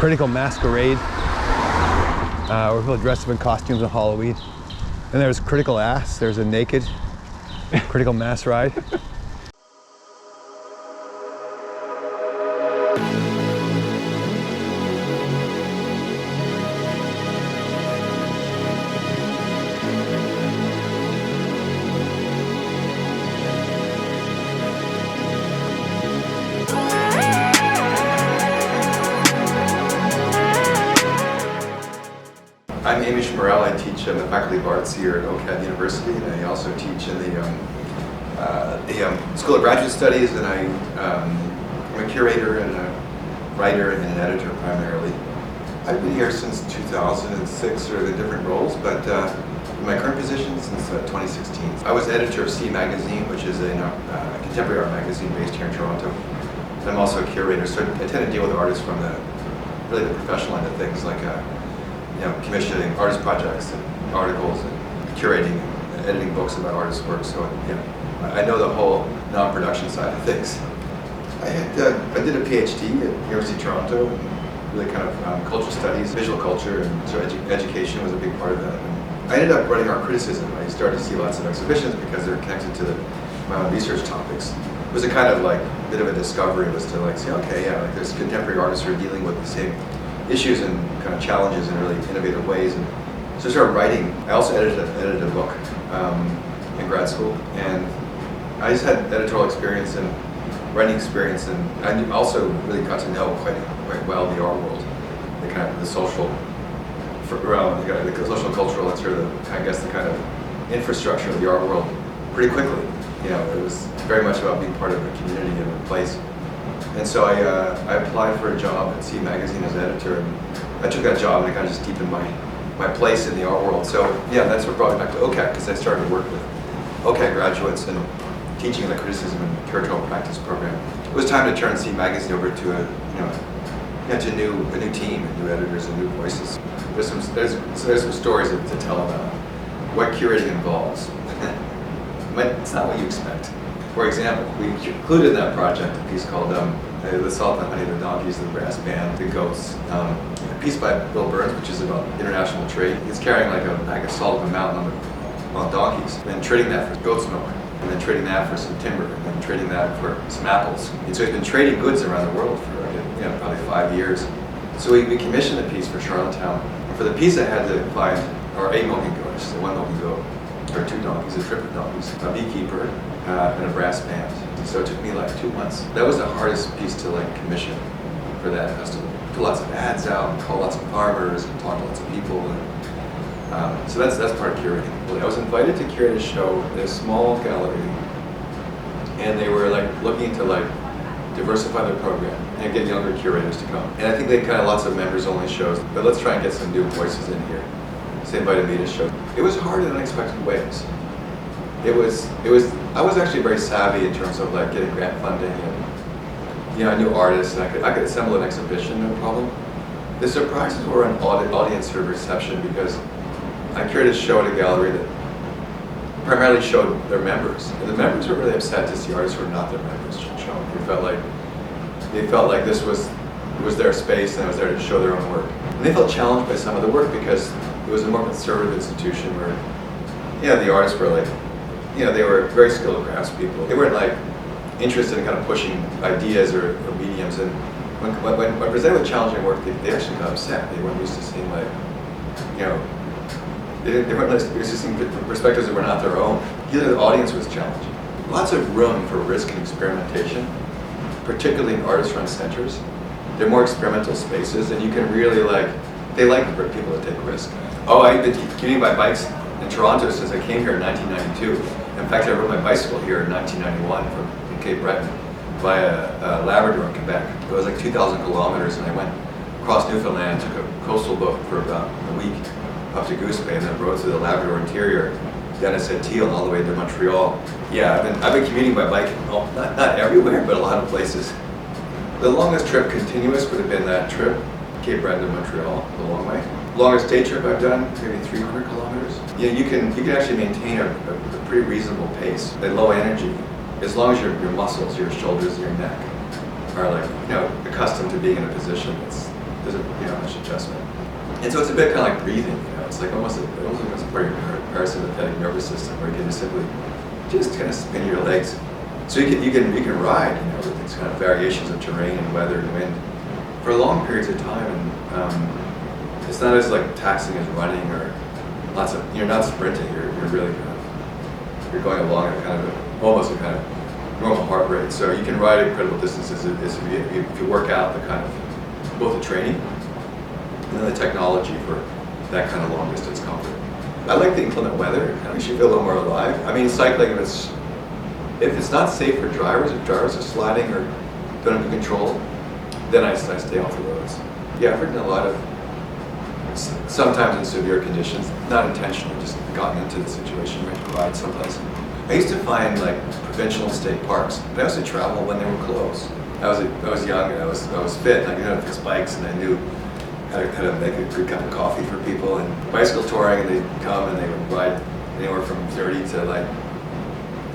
Critical Masquerade, where people dress up in costumes on Halloween. And there's Critical Ass, there's a naked Critical Mass ride. I'm Amish Morrell. I teach in the Faculty of Arts here at OCADU University, and I also teach in the School of Graduate Studies, and I'm a curator and a writer and an editor primarily. I've been here since 2006, sort of in different roles, but in my current position since 2016. I was editor of C Magazine, which is a contemporary art magazine based here in Toronto. And I'm also a curator, so I tend to deal with artists from the professional end of things, like commissioning artist projects and articles and curating and editing books about artists' work. So I know the whole non-production side of things. I did a PhD at University of Toronto, and really kind of cultural studies, visual culture, and so education was a big part of that. And I ended up running art criticism. I started to see lots of exhibitions because they're connected to my own research topics. It was a kind of like bit of a discovery, was to like say, okay, yeah, like there's contemporary artists who are dealing with the same issues and kind of challenges in really innovative ways. And so I started writing. I also edited a book in grad school, and I just had editorial experience and writing experience, and I also really got to know quite well the art world, the kind of the social realm, the social and cultural, and sort of the kind of infrastructure of the art world pretty quickly. It was very much about being part of a community and a place. And so I applied for a job at C Magazine as editor, and I took that job and it kind of just deepened my place in the art world. So yeah, that's what brought me back to OCAD, because I started to work with OCAD graduates and teaching in the criticism and curatorial practice program. It was time to turn C Magazine over to a new team, and new editors and new voices. There's some stories to tell about what curating involves. It's not what you expect. For example, we included in that project a piece called The Salt and Honey, the Donkeys, the Brass Band, the Goats. A piece by Bill Burns, which is about international trade. He's carrying like a bag of salt up a mountain on donkeys, and trading that for goat's milk, and then trading that for some timber, and then trading that for some apples. And so he's been trading goods around the world for probably 5 years. So we commissioned a piece for Charlottetown. And for the piece I had to find a milking goat, just one milking goat, or 2 donkeys, a trip of donkeys, a beekeeper, and a brass band. So it took me like 2 months. That was the hardest piece to commission for that festival. Put lots of ads out, and call lots of farmers, and talk to lots of people. And, so that's part of curating. I was invited to curate a show in a small gallery, and they were looking to diversify their program and get younger curators to come. And I think they kind of lots of members-only shows, but let's try and get some new voices in here. So they invited me to show. It was hard in unexpected ways. I was actually very savvy in terms of getting grant funding, and I knew artists, and I could assemble an exhibition, no problem. The surprises were in audience sort of reception, because I curated a show at a gallery that primarily showed their members, and the members were really upset to see artists who were not their members shown. They felt like this was their space, and I was there to show their own work. And they felt challenged by some of the work, because it was a more conservative institution where, the artists were they were very skilled craftspeople. They weren't interested in kind of pushing ideas or mediums. And when presented with challenging work, they actually got upset. They weren't used to seeing they weren't used to seeing perspectives that were not their own. Either the audience was challenging. Lots of room for risk and experimentation, particularly in artist-run centers. They're more experimental spaces, and you can really they like for people to take risks. Oh, I've been commuting by bikes in Toronto since I came here in 1992. In fact, I rode my bicycle here in 1991 from Cape Breton via Labrador in Quebec. It was 2,000 kilometers, and I went across Newfoundland, took a coastal boat for about a week up to Goose Bay, and then rode through the Labrador interior, then I said Teal all the way to Montreal. Yeah, I've been commuting by bike, not everywhere, but a lot of places. The longest trip continuous would have been that trip, Cape Breton to Montreal, the long way. Longest day trip I've done, maybe 300 kilometers. You can actually maintain a pretty reasonable pace at low energy, as long as your muscles, your shoulders, your neck are accustomed to being in a position that's there's much adjustment. And so it's a bit kind of like breathing, it's like almost a part of your parasympathetic nervous system where you can just kind of spin your legs. So you can ride, with these kind of variations of terrain and weather and wind for long periods of time, and it's not as like taxing as running or you're not sprinting. You're really you're going along at almost a kind of normal heart rate. So you can ride incredible distances if you work out the kind of both the training and then the technology for that kind of long distance comfort. I like the inclement weather. It kind of makes you feel a little more alive. I mean, cycling, if it's not safe for drivers, if drivers are sliding or don't have control, then I stay off the roads. Yeah, I've ridden a lot of, sometimes in severe conditions, not intentionally, just gotten into the situation where I had to ride someplace. I used to find like provincial and state parks, but I also travel when they were closed. I was young and I was fit, and I knew how to fix bikes, and I knew how to make a good cup of coffee for people, and bicycle touring, and they'd come and they would ride anywhere from 30 to like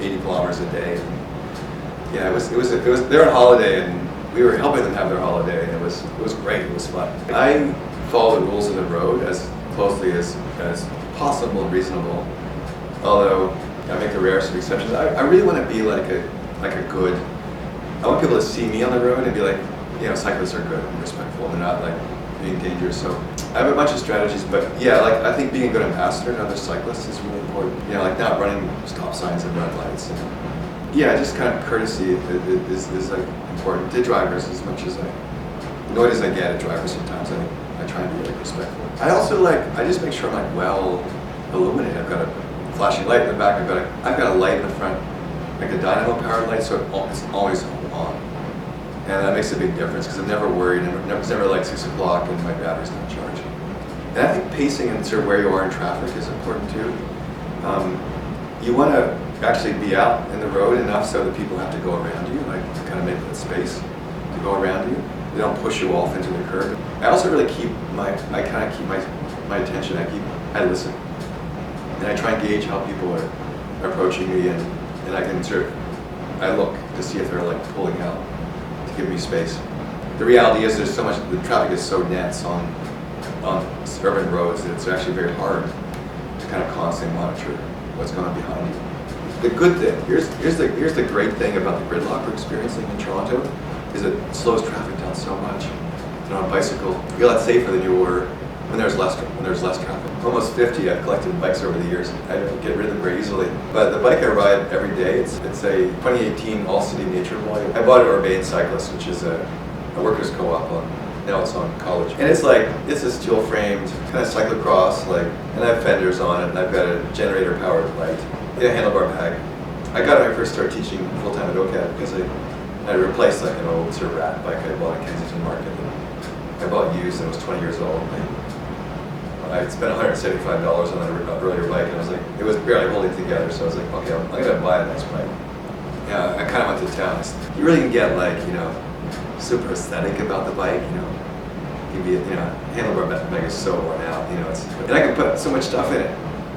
80 kilometers a day. And yeah, they were on holiday, and we were helping them have their holiday, and it was great. It was fun. I follow the rules of the road as closely as possible and reasonable. Although I make the rarest of exceptions. I really want to be like a good. I want people to see me on the road and be like, cyclists are good and respectful. They're not like being dangerous. So I have a bunch of strategies, but yeah, I think being a good ambassador to other cyclists is really important. Like not running stop signs and red lights. And yeah, just kind of courtesy is like important to drivers as much as annoyed as I get at drivers sometimes. I try and be like respectful. I also I just make sure I'm like well illuminated. I've got a flashing light in the back. I've got a light in the front, like a dynamo powered light, so it's always on. And that makes a big difference because I'm never worried. It's never like 6 o'clock and my battery's not charging. And I think pacing and sort of where you are in traffic is important too. You want to actually be out in the road enough so that people have to go around you, like to kind of make that space to go around you. They don't push you off into the curb. I also really keep my attention. I listen, and I try and gauge how people are approaching me, and I can I look to see if they're like pulling out to give me space. The reality is there's so much, the traffic is so dense on urban roads that it's actually very hard to kind of constantly monitor what's going on behind you. The good thing, here's the great thing about the gridlock we're experiencing in Toronto, is it slows traffic down so much. On a bicycle, you feel a lot safer than you were when there's less traffic. Almost 50, I've collected bikes over the years. I don't get rid of them very easily. But the bike I ride every day, it's a 2018 All-City Nature Volume. I bought it at Urbane Cyclist, which is a workers' co-op now it's on college. And it's a steel framed kind of cyclocross, and I have fenders on it, and I've got a generator powered light, and a handlebar bag. I got it when I first started teaching full-time at OCADU because I replaced an old sort of rat bike I bought at Kensington Market. I bought used and it was 20 years old. I spent $175 on an earlier bike, and it was barely holding together. So I was like, okay, I'm gonna buy a nice bike. Yeah, I kind of went to town. You really can get super aesthetic about the bike. Handlebar bag is so worn out. And I can put so much stuff in it.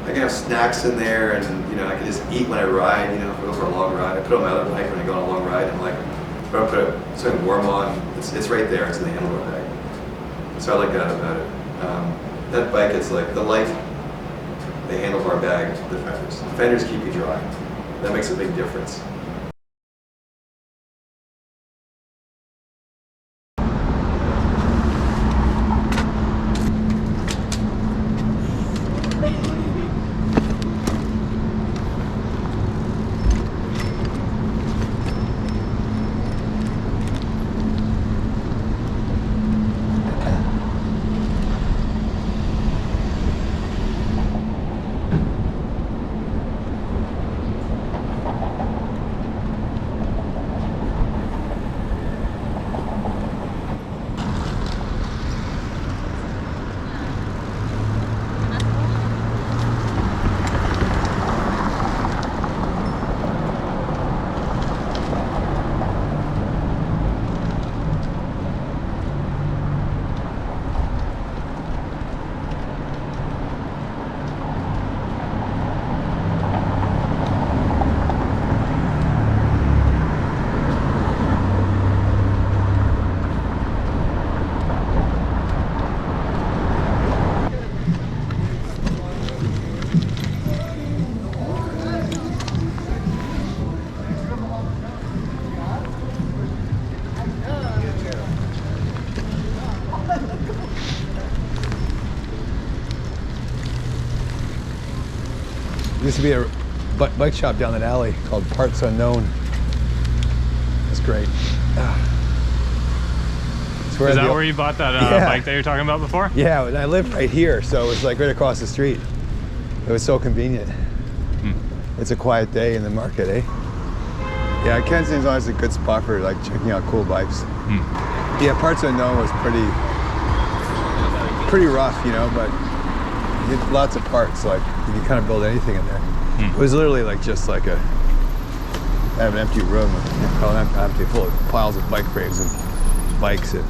I can have snacks in there, and I can just eat when I ride. If I go for a long ride, I put on my other bike when I go on a long ride. I'm like, if I put something warm on, it's right there. It's in the handlebar bag. So I like that about it. That bike, it's like the light, the handlebar bag, the fenders. The fenders keep you dry. That makes a big difference. Used to be a bike shop down that alley called Parts Unknown. It's great. Is that where you bought that bike that you were talking about before? Yeah, and I live right here, so it was like right across the street. It was so convenient. It's a quiet day in the market, eh? Yeah, Kensington's always a good spot for like checking out cool bikes. Yeah, Parts Unknown was pretty rough, you know, but you had lots of parts, like you could kind of build anything in there. It was literally like just like I have an empty room, empty, full of piles of bike frames and bikes, and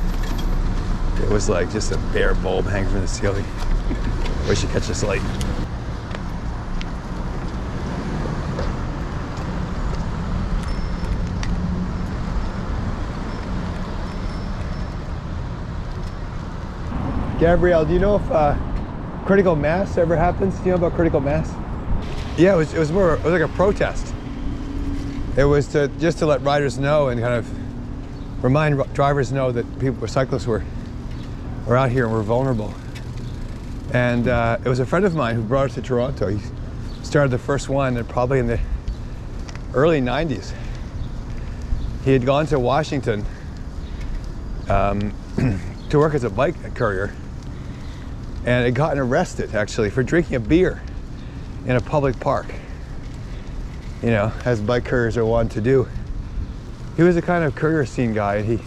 it was like just a bare bulb hanging from the ceiling. Wish you catch this light. Gabrielle, do you know if critical mass ever happens? Do you know about critical mass? Yeah, it was like a protest. It was just to let riders know and kind of remind drivers know that cyclists were out here and were vulnerable. And it was a friend of mine who brought it to Toronto. He started the first one probably in the early 90s. He had gone to Washington to work as a bike courier, and had gotten arrested actually for drinking a beer in a public park, you know, as bike couriers are wont to do. He was a kind of courier scene guy, and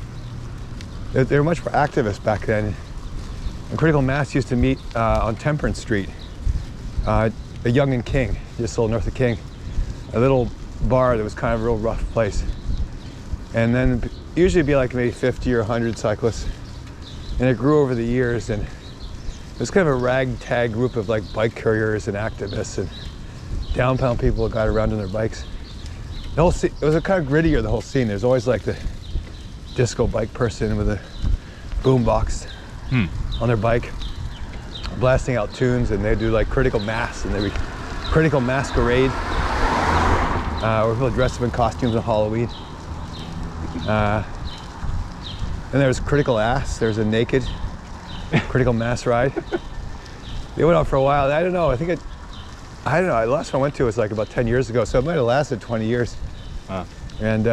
they were much more activist back then. And critical mass used to meet on Temperance Street, a Yonge and King, just a little north of King, a little bar that was kind of a real rough place. And then usually it'd be like maybe 50 or 100 cyclists. And it grew over the years, and it was kind of a ragtag group of like bike couriers and activists and downtown people who got around on their bikes. The whole scene, it was a kind of grittier, the whole scene. There's always like the disco bike person with a boom box on their bike, blasting out tunes, and they do like critical mass, and they would critical masquerade, where people dressed up in costumes on Halloween. And there was critical ass. There was a naked critical mass ride. It went on for a while. I don't know. I don't know. The last one I went to was like about 10 years ago, so it might have lasted 20 years. Wow. And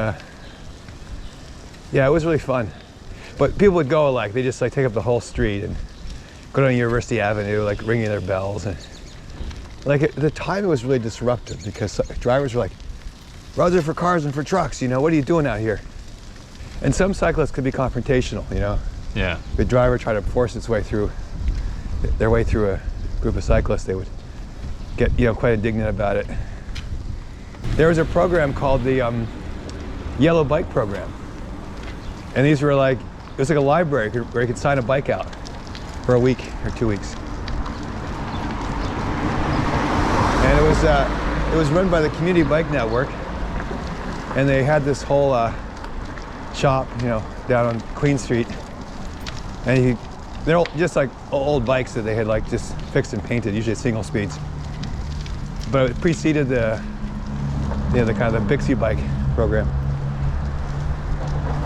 yeah, it was really fun. But people would go like, they just like take up the whole street and go down University Avenue, like ringing their bells. And like at the time it was really disruptive because drivers were like, roads are for cars and for trucks, you know, what are you doing out here? And some cyclists could be confrontational, you know? Yeah. If a driver tried to force their way through a group of cyclists, they would get, you know, quite indignant about it. There was a program called the Yellow Bike Program. And these were like, it was like a library where you could sign a bike out for a week or 2 weeks. And it was run by the Community Bike Network. And they had this whole shop, you know, down on Queen Street. And they're all just like old bikes that they had like just fixed and painted, usually single speeds. But it preceded the kind of the Bixie bike program.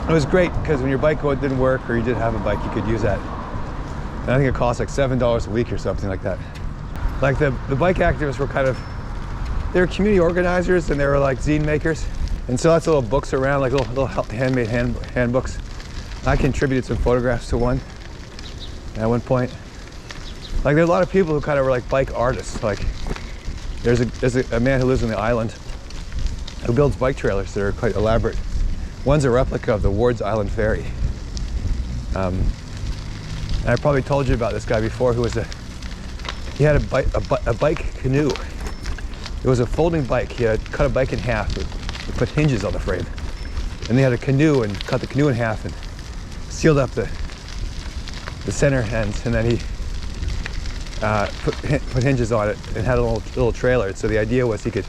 It was great because when your bike didn't work or you did have a bike, you could use that. And I think it cost like $7 a week or something like that. Like the bike activists were they were community organizers, and they were like zine makers. And so lots of little books around, like little handmade handbooks. I contributed some photographs to one at one point. Like there are a lot of people who kind of were like bike artists. Like there's a man who lives on the island who builds bike trailers that are quite elaborate. One's a replica of the Ward's Island Ferry. And I probably told you about this guy before, he had a bike canoe. It was a folding bike. He had cut a bike in half, he put hinges on the frame. And they had a canoe and cut the canoe in half and sealed up the center ends, and then he put hinges on it and had a little trailer. So the idea was he could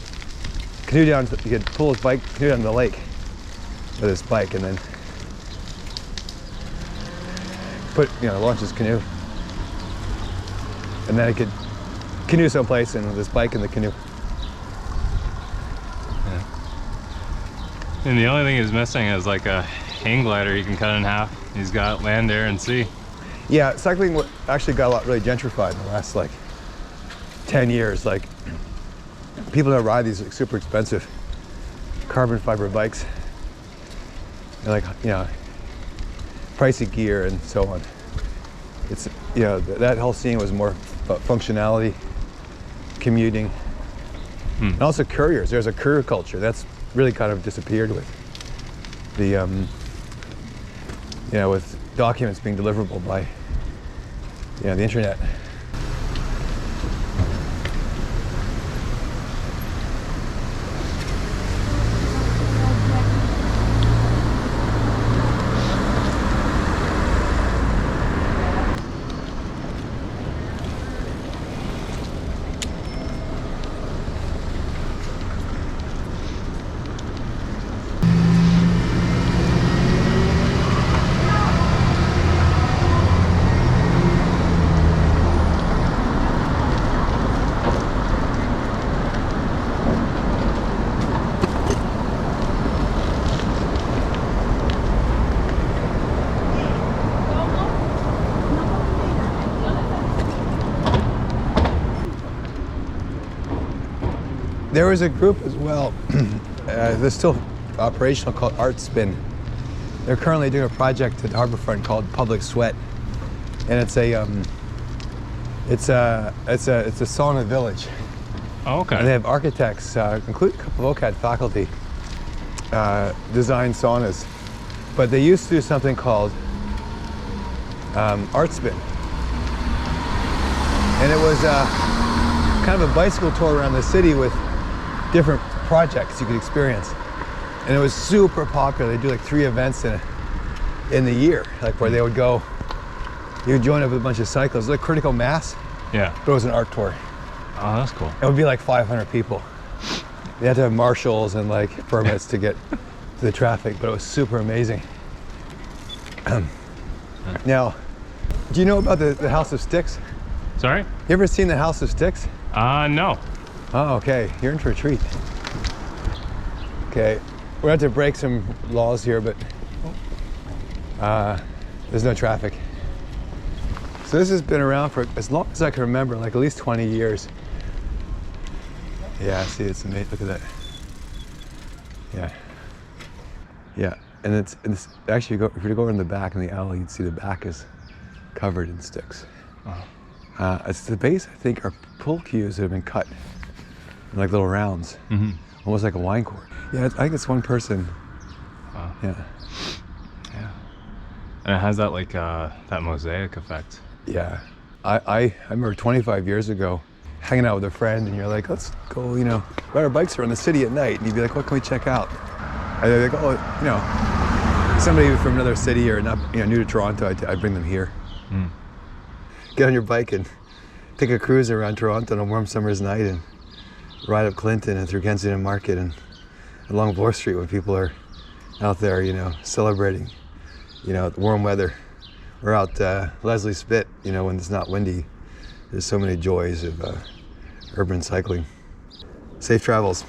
pull his bike canoe down the lake with his bike, and then launch his canoe, and then he could canoe someplace and with his bike in the canoe. Yeah. And the only thing he's missing is like a hang glider he can cut in half. He's got land, air, and sea. Yeah, cycling actually got really gentrified in the last like 10 years. Like people that ride these like, super expensive carbon fiber bikes, they're like, you know, pricey gear and so on. It's, you know, that whole scene was more functionality, commuting, and also couriers. There's a courier culture that's really kind of disappeared with the, you know, with documents being deliverable by, you know, the internet. There was a group as well, they're still operational, called Art Spin. They're currently doing a project at Harborfront called Public Sweat, and it's a sauna village. Oh, okay. And they have architects, including a couple of OCAD faculty, design saunas, but they used to do something called Art Spin, and it was kind of a bicycle tour around the city with different projects you could experience, and it was super popular. They do like 3 events in the year, like where they would go. You would join up with a bunch of cyclists, like critical mass. Yeah. But it was an art tour. Oh, that's cool. It would be like 500 people. They had to have marshals and like permits to get to the traffic, but it was super amazing. Now, do you know about the House of Sticks? Sorry? You ever seen the House of Sticks? No. Oh, okay. You're in for a treat. Okay, we're going to have to break some laws here, but there's no traffic. So this has been around for as long as I can remember, like at least 20 years. Yeah, see, it's amazing. Look at that. Yeah. Yeah, and it's actually, if you go in the back in the alley, you'd see the back is covered in sticks. Oh. It's the base, I think, are pull cues that have been cut in like little rounds, almost like a wine cork. Yeah, I think it's one person. Wow. Yeah. Yeah. And it has that like that mosaic effect. Yeah. I remember 25 years ago hanging out with a friend, and you're like, let's go, you know, ride our bikes around the city at night. And you'd be like, what can we check out? And they're like, oh, you know, somebody from another city or not, you know, new to Toronto, I bring them here. Get on your bike and take a cruise around Toronto on a warm summer's night and ride up Clinton and through Kensington Market and along Bloor Street when people are out there, you know, celebrating, you know, warm weather. Or out Leslie Spit, you know, when it's not windy. There's so many joys of urban cycling. Safe travels.